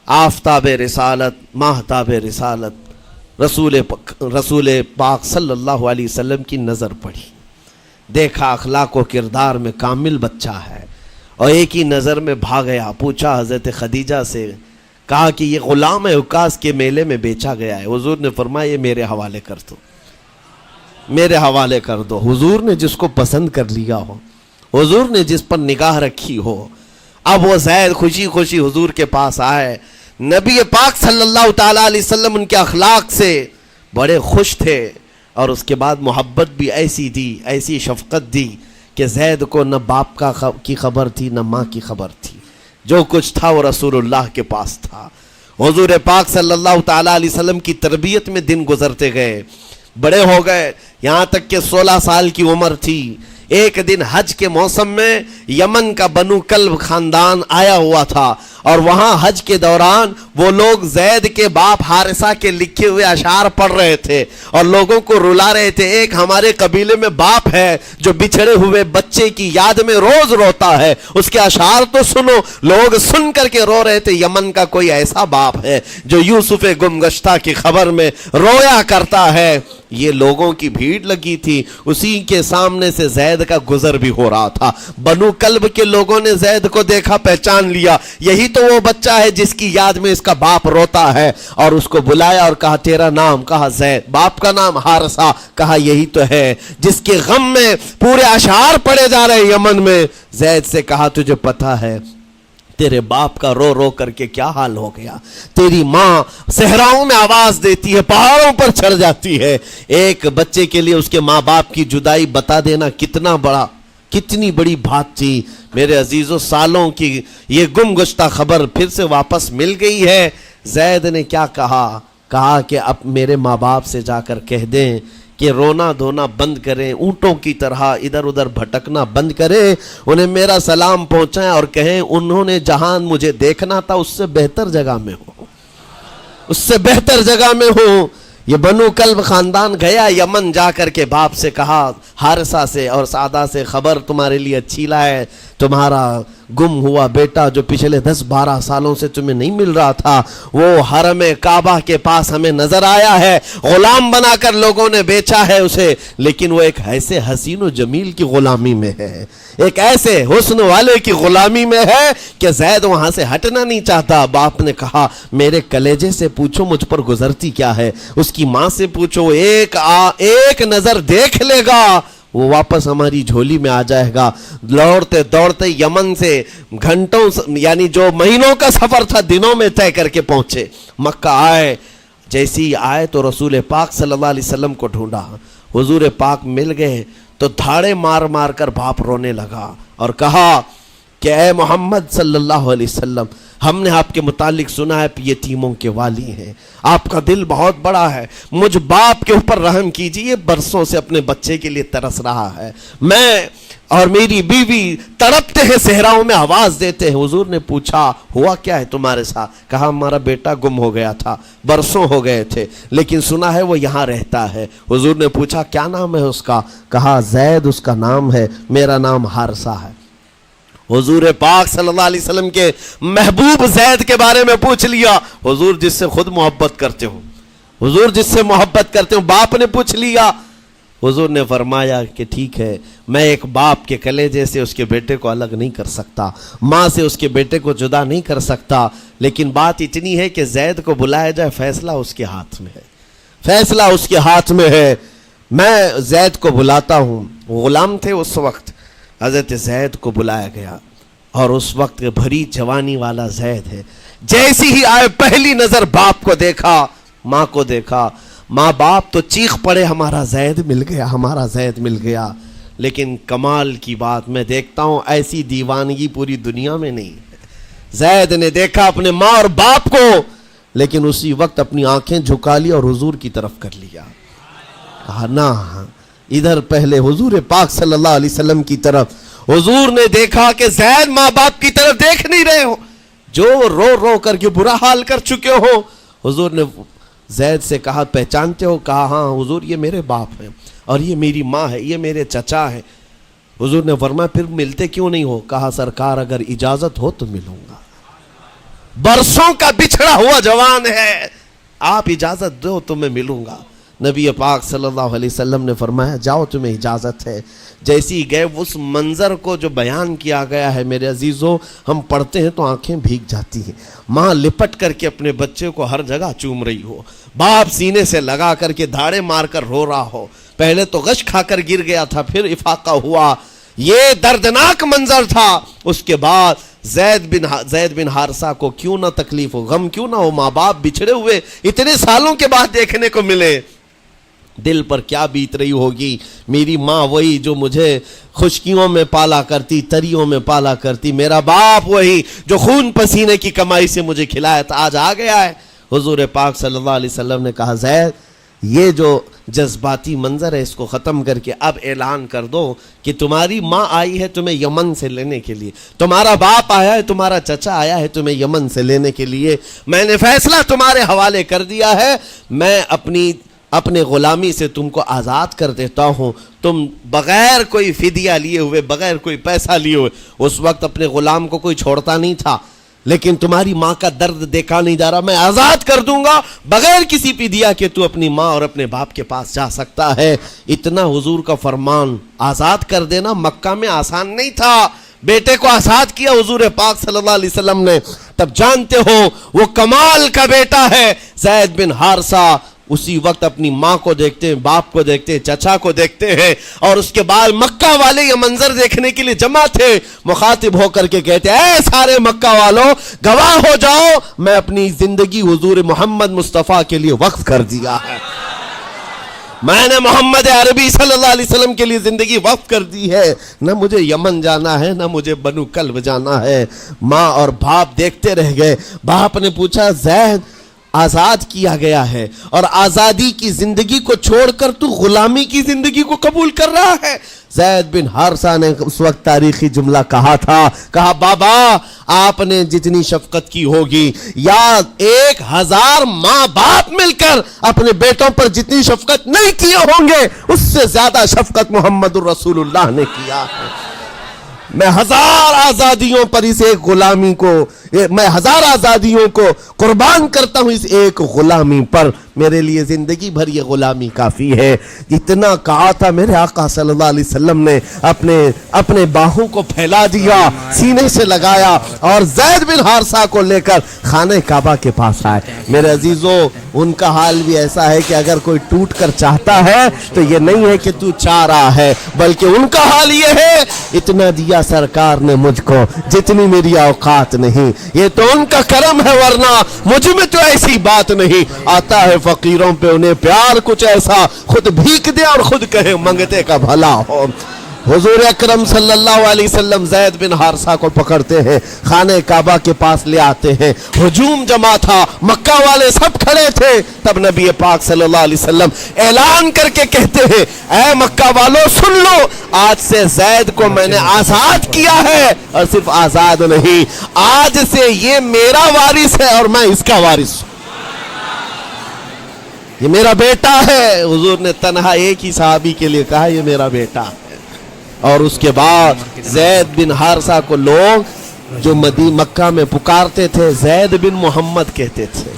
آفتاب رسالت, ماہتاب رسالت رسول پاک صلی اللہ علیہ وسلم کی نظر پڑی. دیکھا اخلاق و کردار میں کامل بچہ ہے, اور ایک ہی نظر میں بھاگ گیا. پوچھا حضرت خدیجہ سے, کہا کہ یہ غلام عکاظ کے میلے میں بیچا گیا ہے. حضور نے فرمایا یہ میرے حوالے کر دو, میرے حوالے کر دو. حضور نے جس کو پسند کر لیا ہو, حضور نے جس پر نگاہ رکھی ہو, اب وہ زید خوشی خوشی حضور کے پاس آئے. نبی پاک صلی اللہ تعالیٰ علیہ وسلم ان کے اخلاق سے بڑے خوش تھے, اور اس کے بعد محبت بھی ایسی دی, ایسی شفقت دی کہ زید کو نہ باپ کی خبر تھی نہ ماں کی خبر تھی. جو کچھ تھا وہ رسول اللہ کے پاس تھا. حضور پاک صلی اللہ تعالیٰ علیہ وسلم کی تربیت میں دن گزرتے گئے, بڑے ہو گئے, یہاں تک کہ 16 سال کی عمر تھی. ایک دن حج کے موسم میں یمن کا بنو کلب خاندان آیا ہوا تھا, اور وہاں حج کے دوران وہ لوگ زید کے باپ حارثہ کے لکھے ہوئے اشعار پڑھ رہے تھے اور لوگوں کو رلا رہے تھے. ایک ہمارے قبیلے میں باپ ہے جو بچھڑے ہوئے بچے کی یاد میں روز روتا ہے, اس کے اشعار تو سنو. لوگ سن کر کے رو رہے تھے, یمن کا کوئی ایسا باپ ہے جو یوسف گم گشتہ کی خبر میں رویا کرتا ہے. یہ لوگوں کی بھیڑ لگی تھی, اسی کے سامنے سے زید کا گزر بھی ہو رہا تھا. بنو کلب کے لوگوں نے زید کو دیکھا, پہچان لیا, یہی تو وہ بچہ ہے جس کی یاد میں اس کا باپ روتا ہے. اور اس کو بلایا اور کہا تیرا نام؟ کہا زید. باپ کا نام حارثہ. کہا یہی تو ہے جس کے غم میں پورے اشعار پڑے جا رہے یمن میں. زید سے کہا تجھے پتہ ہے تیرے باپ کا رو رو کر کے کیا حال ہو گیا؟ تیری ماں صحراؤں میں آواز دیتی ہے, پہاڑوں پر چڑھ جاتی ہے. ایک بچے کے لیے اس کے ماں باپ کی جدائی بتا دینا کتنی بڑی بات تھی. میرے عزیزوں, سالوں کی یہ گم گشتہ خبر پھر سے واپس مل گئی ہے. زید نے کیا کہا کہ اب میرے ماں باپ سے جا کر کہہ دیں کہ رونا دھونا بند کریں, اونٹوں کی طرح ادھر ادھر بھٹکنا بند کریں, انہیں میرا سلام پہنچائیں اور کہیں انہوں نے جہاں مجھے دیکھنا تھا اس سے بہتر جگہ میں ہوں, اس سے بہتر جگہ میں ہوں. یہ بنو کلب خاندان گیا یمن, جا کر کے باپ سے کہا, حارثہ سے اور سعدہ سے, خبر تمہارے لیے اچھی لائے, تمہارا گم ہوا بیٹا جو پچھلے 10-12 سالوں سے تمہیں نہیں مل رہا تھا وہ حرم کعبہ کے پاس ہمیں نظر آیا ہے. غلام بنا کر لوگوں نے بیچا ہے اسے, لیکن وہ ایک ایسے حسین و جمیل کی غلامی میں ہے, ایک ایسے حسن والے کی غلامی میں ہے کہ زید وہاں سے ہٹنا نہیں چاہتا. باپ نے کہا میرے کلیجے سے پوچھو مجھ پر گزرتی کیا ہے, اس کی ماں سے پوچھو, ایک نظر دیکھ لے گا وہ واپس ہماری جھولی میں آ جائے گا. دوڑتے دوڑتے یمن سے گھنٹوں یعنی جو مہینوں کا سفر تھا دنوں میں طے کر کے پہنچے. مکہ آئے, جیسی آئے تو رسول پاک صلی اللہ علیہ وسلم کو ڈھونڈا. حضور پاک مل گئے تو دھاڑے مار مار کر باپ رونے لگا اور کہا کہ اے محمد صلی اللہ علیہ وسلم, ہم نے آپ کے متعلق سنا ہے یتیموں کے والی ہیں, آپ کا دل بہت بڑا ہے, مجھ باپ کے اوپر رحم کیجئے, برسوں سے اپنے بچے کے لیے ترس رہا ہے, میں اور میری بیوی تڑپتے ہیں, صحراؤں میں آواز دیتے ہیں. حضور نے پوچھا ہوا کیا ہے تمہارے ساتھ؟ کہا ہمارا بیٹا گم ہو گیا تھا, برسوں ہو گئے تھے, لیکن سنا ہے وہ یہاں رہتا ہے. حضور نے پوچھا کیا نام ہے اس کا؟ کہا زید اس کا نام ہے, میرا نام حارثہ ہے. حضور پاک صلی اللہ علیہ وسلم کے محبوب زید کے بارے میں پوچھ لیا. حضور جس سے خود محبت کرتے ہو, حضور جس سے محبت کرتے ہو, باپ نے پوچھ لیا. حضور نے فرمایا کہ ٹھیک ہے, میں ایک باپ کے کلیجے سے اس کے بیٹے کو الگ نہیں کر سکتا, ماں سے اس کے بیٹے کو جدا نہیں کر سکتا, لیکن بات اتنی ہے کہ زید کو بلایا جائے, فیصلہ اس کے ہاتھ میں ہے, فیصلہ اس کے ہاتھ میں ہے. میں زید کو بلاتا ہوں. غلام تھے اس وقت, حضرت زید کو بلایا گیا اور اس وقت بھری جوانی والا زید ہے. جیسی ہی آئے پہلی نظر باپ کو دیکھا, ماں کو دیکھا. ماں باپ تو چیخ پڑے ہمارا زید مل گیا, ہمارا زید مل گیا. لیکن کمال کی بات میں دیکھتا ہوں ایسی دیوانگی پوری دنیا میں نہیں ہے. زید نے دیکھا اپنے ماں اور باپ کو, لیکن اسی وقت اپنی آنکھیں جھکا لی اور حضور کی طرف کر لیا. کہا نہ, ادھر پہلے حضور پاک صلی اللہ علیہ وسلم کی طرف. حضور نے دیکھا کہ زید ماں باپ کی طرف دیکھ نہیں رہے ہو, جو رو رو کر کے برا حال کر چکے ہو. حضور نے زید سے کہا پہچانتے ہو؟ کہا ہاں حضور یہ میرے باپ ہیں. اور یہ میری ماں ہے, یہ میرے چچا ہے. حضور نے فرمایا پھر ملتے کیوں نہیں ہو؟ کہا سرکار اگر اجازت ہو تو ملوں گا. برسوں کا بچھڑا ہوا جوان ہے, آپ اجازت دو تو میں ملوں گا. نبی پاک صلی اللہ علیہ وسلم نے فرمایا جاؤ تمہیں اجازت ہے. جیسی گئے اس منظر کو جو بیان کیا گیا ہے میرے عزیزوں, ہم پڑھتے ہیں تو آنکھیں بھیگ جاتی ہیں. ماں لپٹ کر کے اپنے بچے کو ہر جگہ چوم رہی ہو, باپ سینے سے لگا کر کے دھاڑے مار کر رو رہا ہو. پہلے تو غش کھا کر گر گیا تھا, پھر افاقہ ہوا. یہ دردناک منظر تھا. اس کے بعد زید بن حارثہ کو کیوں نہ تکلیف ہو, غم کیوں نہ ہو, ماں باپ بچھڑے ہوئے اتنے سالوں کے بعد دیکھنے کو ملے. دل پر کیا بیت رہی ہوگی. میری ماں وہی جو مجھے خشکیوں میں پالا کرتی, تریوں میں پالا کرتی, میرا باپ وہی جو خون پسینے کی کمائی سے مجھے کھلایا تھا, آج آ گیا ہے. حضور پاک صلی اللہ علیہ وسلم نے کہا زید یہ جو جذباتی منظر ہے اس کو ختم کر کے اب اعلان کر دو کہ تمہاری ماں آئی ہے تمہیں یمن سے لینے کے لیے, تمہارا باپ آیا ہے, تمہارا چچا آیا ہے تمہیں یمن سے لینے کے لیے. میں نے فیصلہ تمہارے حوالے کر دیا ہے, میں اپنے غلامی سے تم کو آزاد کر دیتا ہوں. تم بغیر کوئی فدیہ لیے ہوئے, بغیر کوئی پیسہ لیے ہوئے, اس وقت اپنے غلام کو کوئی چھوڑتا نہیں تھا, لیکن تمہاری ماں کا درد دیکھا نہیں جا رہا, میں آزاد کر دوں گا بغیر کسی فدیہ کے, تو اپنی ماں اور اپنے باپ کے پاس جا سکتا ہے. اتنا حضور کا فرمان. آزاد کر دینا مکہ میں آسان نہیں تھا. بیٹے کو آزاد کیا حضور پاک صلی اللہ علیہ وسلم نے, تب جانتے ہو وہ کمال کا بیٹا ہے زید بن حارثہ. اسی وقت اپنی ماں کو دیکھتے ہیں, باپ کو دیکھتے ہیں, چچا کو دیکھتے ہیں, اور اس کے بعد مکہ والے یہ منظر دیکھنے کے لیے جمع تھے. مخاطب ہو کر کے کہتے ہیں اے سارے مکہ والوں گواہ ہو جاؤ, میں اپنی زندگی حضور محمد مصطفیٰ کے لیے وقف کر دیا ہے. میں نے محمد عربی صلی اللہ علیہ وسلم کے لیے زندگی وقف کر دی ہے. نہ مجھے یمن جانا ہے, نہ مجھے بنو کلب جانا ہے. ماں اور باپ دیکھتے رہ گئے. باپ نے پوچھا زید آزاد کیا گیا ہے اور آزادی کی زندگی کو چھوڑ کر تو غلامی کی زندگی کو قبول کر رہا ہے. زید بن حارثہ نے اس وقت تاریخی جملہ کہا تھا, کہا بابا آپ نے جتنی شفقت کی ہوگی یا 1000 ماں باپ مل کر اپنے بیٹوں پر جتنی شفقت نہیں کیے ہوں گے اس سے زیادہ شفقت محمد الرسول اللہ نے کیا ہے. میں 1000 آزادیوں پر اس ایک غلامی کو, میں 1000 آزادیوں کو قربان کرتا ہوں اس ایک غلامی پر. میرے لیے زندگی بھر یہ غلامی کافی ہے. اتنا کہا تھا میرے آقا صلی اللہ علیہ وسلم نے اپنے باہوں کو پھیلا دیا, سینے سے لگایا اور زید بن حارثہ کو لے کر خانہ کعبہ کے پاس آئے. میرے عزیزو ان کا حال بھی ایسا ہے کہ اگر کوئی ٹوٹ کر چاہتا ہے تو یہ نہیں ہے کہ تو چاہ رہا ہے, بلکہ ان کا حال یہ ہے اتنا دیا سرکار نے مجھ کو جتنی میری اوقات نہیں. یہ تو ان کا کرم ہے, ورنہ مجھ میں تو ایسی بات نہیں. آتا ہے فقیروں پہ انہیں پیار کچھ ایسا, خود بھیک دے اور خود کہے منگتے کا بھلا ہو. حضور اکرم صلی اللہ علیہ وسلم زید بن حارثہ کو پکڑتے ہیں, خانہ کعبہ کے پاس لے آتے ہیں. ہجوم جمع تھا, مکہ والے سب کھڑے تھے. تب نبی پاک صلی اللہ علیہ وسلم اعلان کر کے کہتے ہیں اے مکہ والوں سن لو, آج سے زید کو میں نے آزاد کیا ہے, اور صرف آزاد نہیں, آج سے یہ میرا وارث ہے اور میں اس کا وارث ہوں. یہ میرا بیٹا ہے. حضور نے تنہا ایک ہی صحابی کے لیے کہا یہ میرا بیٹا ہے. اور اس کے بعد زید بن حارثہ کو لوگ جو مکہ میں پکارتے تھے زید بن محمد کہتے تھے.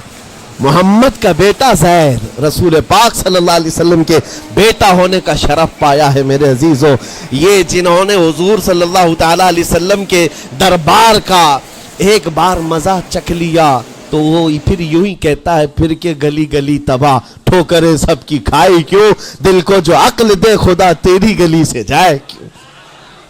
محمد کا بیٹا زید, رسول پاک صلی اللہ علیہ وسلم کے بیٹا ہونے کا شرف پایا ہے. میرے عزیزو یہ جنہوں نے حضور صلی اللہ تعالی علیہ وسلم کے دربار کا ایک بار مزہ چکھ لیا تو وہ پھر یوں ہی کہتا ہے پھر کے گلی گلی تباہ, ٹھوکریں سب کی کھائی کیوں, دل کو جو عقل دے خدا تیری گلی سے جائے کیوں.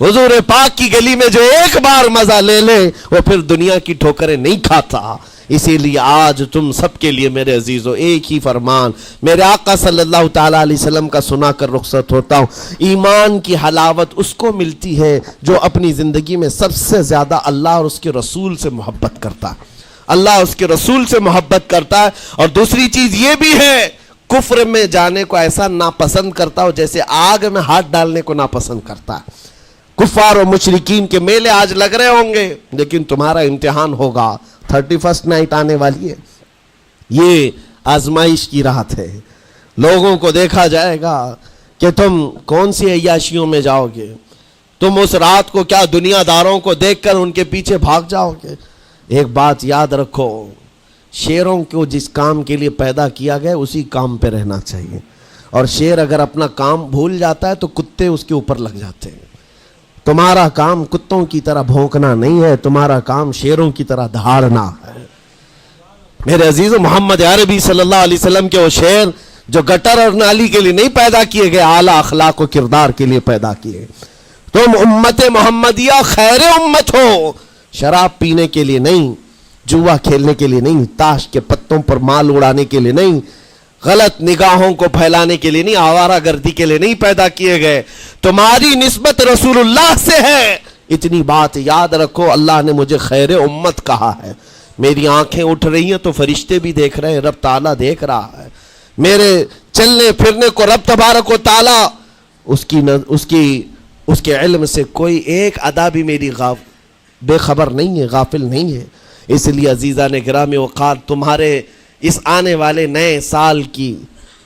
حضور پاک کی گلی میں جو ایک بار مزہ لے لے وہ پھر دنیا کی ٹھوکریں نہیں کھاتا. اسی لیے آج تم سب کے لیے میرے عزیزو ایک ہی فرمان میرے آقا صلی اللہ تعالی علیہ وسلم کا سنا کر رخصت ہوتا ہوں. ایمان کی حلاوت اس کو ملتی ہے جو اپنی زندگی میں سب سے زیادہ اللہ اور اس کے رسول سے محبت کرتا ہے. اللہ اس کے رسول سے محبت کرتا ہے. اور دوسری چیز یہ بھی ہے کفر میں جانے کو ایسا ناپسند کرتا ہو جیسے آگ میں ہاتھ ڈالنے کو ناپسند کرتا ہے. کفار و مشرکین کے میلے آج لگ رہے ہوں گے لیکن تمہارا امتحان ہوگا. 31 نائٹ آنے والی ہے, یہ آزمائش کی رات ہے. لوگوں کو دیکھا جائے گا کہ تم کون سی عیاشیوں میں جاؤ گے؟ تم اس رات کو کیا دنیا داروں کو دیکھ کر ان کے پیچھے بھاگ جاؤ گے؟ ایک بات یاد رکھو، شیروں کو جس کام کے لیے پیدا کیا گیا اسی کام پہ رہنا چاہیے، اور شیر اگر اپنا کام بھول جاتا ہے تو کتے اس کے اوپر لگ جاتے ہیں۔ تمہارا کام کتوں کی طرح بھونکنا نہیں ہے، تمہارا کام شیروں کی طرح دہاڑنا ہے۔ میرے عزیز محمد عربی صلی اللہ علیہ وسلم کے وہ شیر جو گٹر اور نالی کے لیے نہیں پیدا کیے گئے، اعلیٰ اخلاق و کردار کے لیے پیدا کیے۔ تم امت محمدیہ خیر امت ہو، شراب پینے کے لیے نہیں، جوا کھیلنے کے لیے نہیں، تاش کے پتوں پر مال اڑانے کے لیے نہیں، غلط نگاہوں کو پھیلانے کے لیے نہیں، آوارہ گردی کے لیے نہیں پیدا کیے گئے۔ تمہاری نسبت رسول اللہ سے ہے، اتنی بات یاد رکھو۔ اللہ نے مجھے خیر امت کہا ہے۔ میری آنکھیں اٹھ رہی ہیں تو فرشتے بھی دیکھ رہے ہیں، رب تعالیٰ دیکھ رہا ہے۔ میرے چلنے پھرنے کو رب تبارک و تعالیٰ اس کے علم سے کوئی ایک ادا بھی میری بے خبر نہیں ہے، غافل نہیں ہے۔ اس لیے عزیزان گرامی وقار، تمہارے اس آنے والے نئے سال کی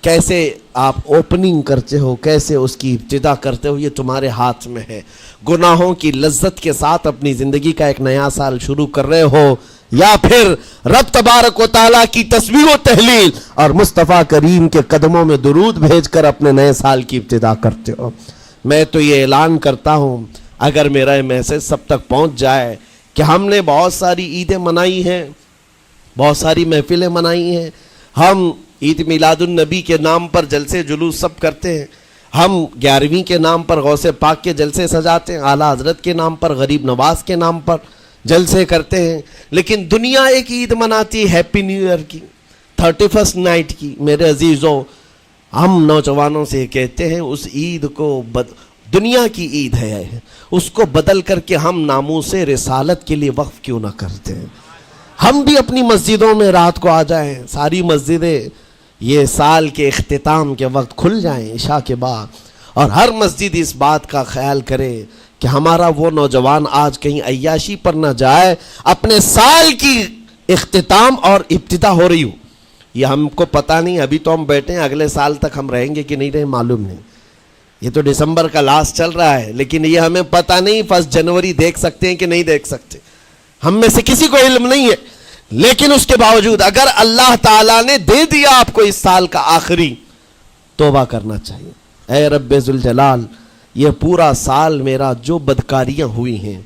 کیسے آپ اوپننگ کرتے ہو، کیسے اس کی ابتدا کرتے ہو، یہ تمہارے ہاتھ میں ہے۔ گناہوں کی لذت کے ساتھ اپنی زندگی کا ایک نیا سال شروع کر رہے ہو، یا پھر رب تبارک و تعالیٰ کی تسبیح و تہلیل اور مصطفیٰ کریم کے قدموں میں درود بھیج کر اپنے نئے سال کی ابتدا کرتے ہو۔ میں تو یہ اعلان کرتا ہوں، اگر میرا یہ میسج سب تک پہنچ جائے کہ ہم نے بہت ساری عیدیں منائی ہیں، بہت ساری محفلیں منائی ہیں، ہم عید میلاد النبی کے نام پر جلسے جلوس سب کرتے ہیں، ہم 11ویں کے نام پر غوث پاک کے جلسے سجاتے ہیں، اعلیٰ حضرت کے نام پر، غریب نواز کے نام پر جلسے کرتے ہیں، لیکن دنیا ایک عید مناتی ہے ہیپی نیو ایئر کی، 31st نائٹ کی۔ میرے عزیزوں، ہم نوجوانوں سے کہتے ہیں اس عید کو دنیا کی عید ہے، اس کو بدل کر کے ہم ناموس رسالت کے لیے وقف کیوں نہ کرتے ہیں؟ ہم بھی اپنی مسجدوں میں رات کو آ جائیں، ساری مسجدیں یہ سال کے اختتام کے وقت کھل جائیں عشاء کے بعد، اور ہر مسجد اس بات کا خیال کرے کہ ہمارا وہ نوجوان آج کہیں عیاشی پر نہ جائے، اپنے سال کی اختتام اور ابتدا ہو رہی ہو۔ یہ ہم کو پتہ نہیں، ابھی تو ہم بیٹھے ہیں، اگلے سال تک ہم رہیں گے کہ نہیں رہیں معلوم نہیں۔ یہ تو دسمبر کا لاسٹ چل رہا ہے، لیکن یہ ہمیں پتہ نہیں 1 جنوری دیکھ سکتے ہیں کہ نہیں دیکھ سکتے، ہم میں سے کسی کو علم نہیں ہے۔ لیکن اس کے باوجود اگر اللہ تعالیٰ نے دے دیا آپ کو اس سال کا آخری، توبہ کرنا چاہیے۔ اے رب ذوالجلال، یہ پورا سال میرا جو بدکاریاں ہوئی ہیں،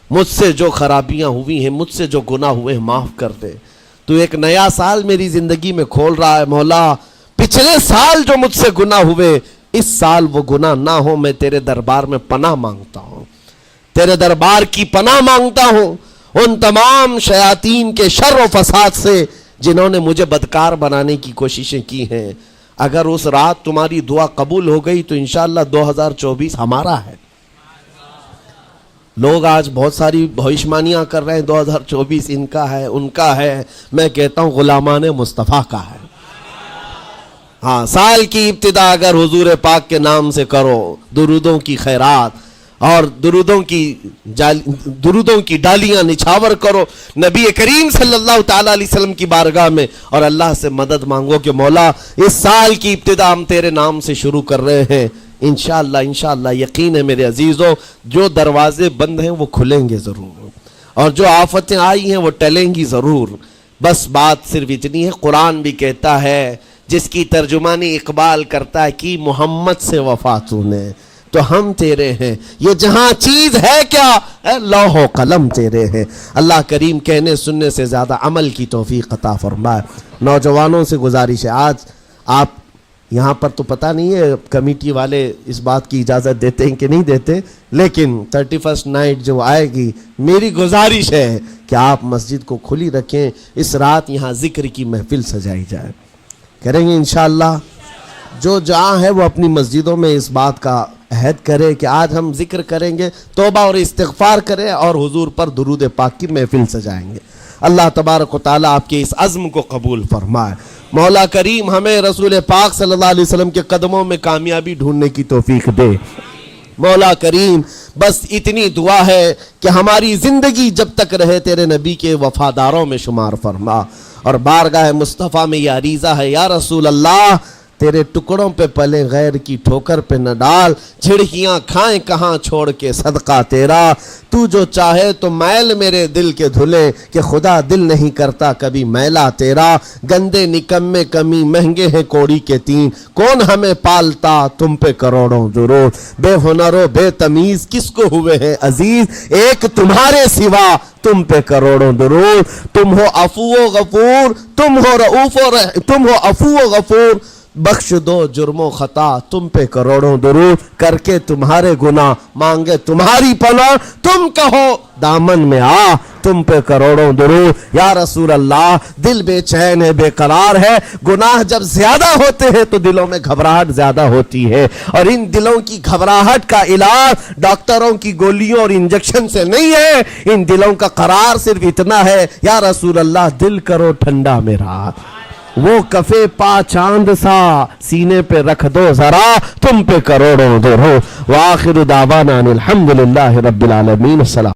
مجھ سے جو خرابیاں ہوئی ہیں، مجھ سے جو گناہ ہوئے ہیں، معاف کر دے۔ تو ایک نیا سال میری زندگی میں کھول رہا ہے، مولا پچھلے سال جو مجھ سے گناہ ہوئے، اس سال وہ گناہ نہ ہو۔ میں تیرے دربار میں پناہ مانگتا ہوں، تیرے دربار کی پناہ مانگتا ہوں ان تمام شیاطین کے شر و فساد سے جنہوں نے مجھے بدکار بنانے کی کوششیں کی ہیں۔ اگر اس رات تمہاری دعا قبول ہو گئی تو انشاءاللہ 2024 ہمارا ہے۔ لوگ آج بہت ساری بھوشمانیاں کر رہے ہیں، 2024 ان کا ہے، ان کا ہے۔ میں کہتا ہوں غلامان مصطفیٰ کا ہے۔ ہاں، سال کی ابتدا اگر حضور پاک کے نام سے کرو، درودوں کی خیرات اور درودوں کی ڈالیاں نچھاور کرو نبی کریم صلی اللہ تعالیٰ علیہ وسلم کی بارگاہ میں، اور اللہ سے مدد مانگو کہ مولا اس سال کی ابتدا ہم تیرے نام سے شروع کر رہے ہیں۔ انشاءاللہ یقین ہے میرے عزیزوں، جو دروازے بند ہیں وہ کھلیں گے ضرور، اور جو آفتیں آئی ہیں وہ ٹلیں گی ضرور۔ بس بات صرف اتنی ہے، قرآن بھی کہتا ہے، جس کی ترجمانی اقبال کرتا ہے کہ محمد سے وفا تو نے، تو ہم تیرے ہیں، یہ جہاں چیز ہے کیا، اے لوح و قلم تیرے ہیں۔ اللہ کریم کہنے سننے سے زیادہ عمل کی توفیق عطا فرمائے۔ نوجوانوں سے گزارش ہے، آج آپ یہاں پر تو پتہ نہیں ہے کمیٹی والے اس بات کی اجازت دیتے ہیں کہ نہیں دیتے، لیکن 31st نائٹ جو آئے گی، میری گزارش ہے کہ آپ مسجد کو کھلی رکھیں، اس رات یہاں ذکر کی محفل سجائی جائے، کریں گے انشاءاللہ۔ جو جہاں ہے وہ اپنی مسجدوں میں اس بات کا عہد کرے کہ آج ہم ذکر کریں گے، توبہ اور استغفار کریں، اور حضور پر درود پاک کی محفل سجائیں گے۔ اللہ تبارک و تعالیٰ آپ کے اس عزم کو قبول فرمائے۔ مولا کریم ہمیں رسول پاک صلی اللہ علیہ وسلم کے قدموں میں کامیابی ڈھونڈنے کی توفیق دے۔ مولا کریم بس اتنی دعا ہے کہ ہماری زندگی جب تک رہے تیرے نبی کے وفاداروں میں شمار فرما، اور بارگاہ مصطفیٰ میں یہ عریضہ ہے، یا رسول اللہ تیرے ٹکڑوں پہ پلے غیر کی ٹھوکر پہ نہ ڈال، جھڑکیاں کھائیں کہاں چھوڑ کے صدقہ تیرا، تو جو چاہے تو میل میرے دل کے دھلے، کہ خدا دل نہیں کرتا کبھی میلا تیرا، گندے نکمے کمی مہنگے ہیں کوڑی کے تین، کون ہمیں پالتا تم پہ کروڑوں درود، بے ہنر و بے تمیز کس کو ہوئے ہیں عزیز، ایک تمہارے سوا تم پہ کروڑوں درود، تم ہو عفو و غفور، تم ہو عفو و غفور، بخش دو جرم و خطا تم پہ کروڑوں درود، کر کے تمہارے گناہ مانگے تمہاری پناہ، تم کہو دامن میں آ تم پہ کروڑوں درود، یا رسول اللہ دل بے چین ہے بے قرار ہے، گناہ جب زیادہ ہوتے ہیں تو دلوں میں گھبراہٹ زیادہ ہوتی ہے، اور ان دلوں کی گھبراہٹ کا علاج ڈاکٹروں کی گولیوں اور انجیکشن سے نہیں ہے، ان دلوں کا قرار صرف اتنا ہے، یا رسول اللہ دل کرو ٹھنڈا میرا، وہ کفے پا چاند سا سینے پہ رکھ دو ذرا تم پہ کروڑوں درود، وآخر دعوانا الحمدللہ رب العالمین، السلام۔